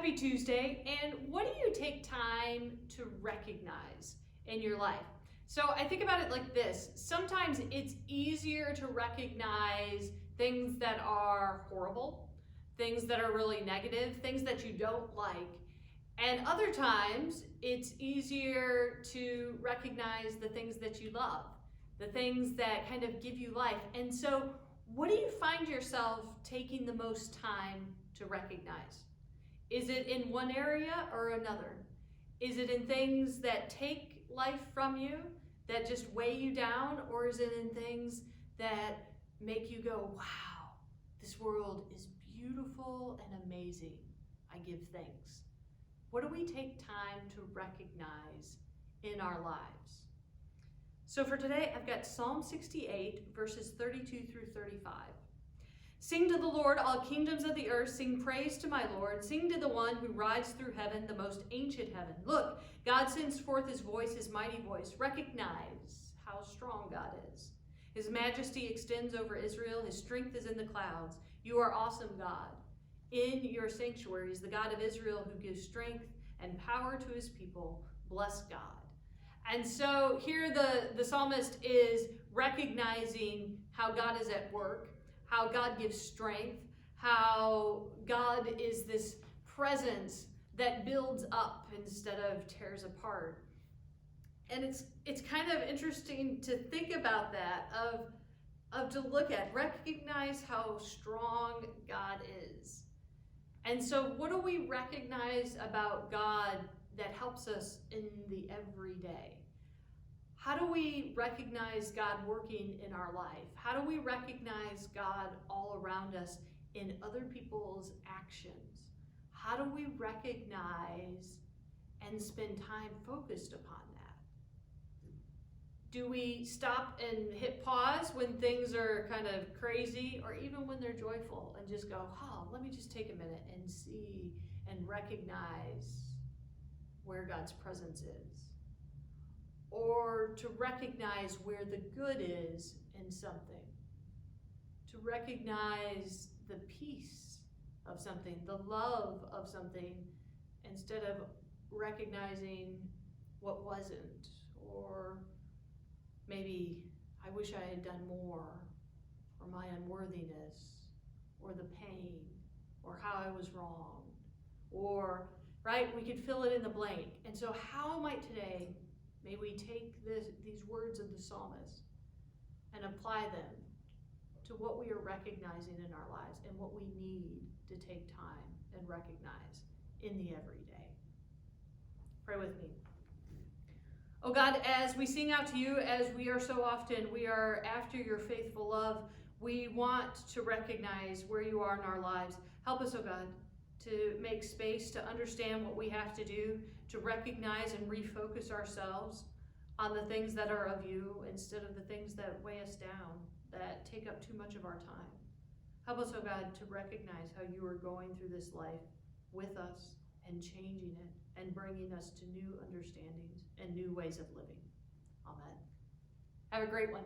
Happy Tuesday, and what do you take time to recognize in your life? So I think about it like this. Sometimes it's easier to recognize things that are horrible, things that are really negative, things that you don't like. And other times it's easier to recognize the things that you love, the things that kind of give you life. And so what do you find yourself taking the most time to recognize? Is it in one area or another? Is it in things that take life from you, that just weigh you down? Or is it in things that make you go, wow, this world is beautiful and amazing. I give thanks. What do we take time to recognize in our lives? So for today, I've got Psalm 68, verses 32 through 35. Sing to the Lord, all kingdoms of the earth. Sing praise to my Lord. Sing to the one who rides through heaven, the most ancient heaven. Look, God sends forth his voice, his mighty voice. Recognize how strong God is. His majesty extends over Israel. His strength is in the clouds. You are awesome, God. In your sanctuaries, the God of Israel who gives strength and power to his people. Bless God. And so here the psalmist is recognizing how God is at work, how God gives strength, how God is this presence that builds up instead of tears apart. And it's kind of interesting to think about that, of to look at, recognize how strong God is. And so what do we recognize about God that helps us in the everyday? How do we recognize God working in our life? How do we recognize God all around us in other people's actions? How do we recognize and spend time focused upon that? Do we stop and hit pause when things are kind of crazy, or even when they're joyful, and just go, oh, let me just take a minute and see and recognize where God's presence is? Or to recognize where the good is in something, to recognize the peace of something, the love of something, instead of recognizing what wasn't, or maybe I wish I had done more, or my unworthiness, or the pain, or how I was wronged, or, right, we could fill it in the blank. And so how might today, may we take these words of the psalmist and apply them to what we are recognizing in our lives and what we need to take time and recognize in the everyday. Pray with me. Oh God, as we sing out to you, as we are so often, we are after your faithful love. We want to recognize where you are in our lives. Help us, oh God, to make space to understand what we have to do, to recognize and refocus ourselves on the things that are of you instead of the things that weigh us down, that take up too much of our time. Help us, oh God, to recognize how you are going through this life with us and changing it and bringing us to new understandings and new ways of living. Amen. Have a great one.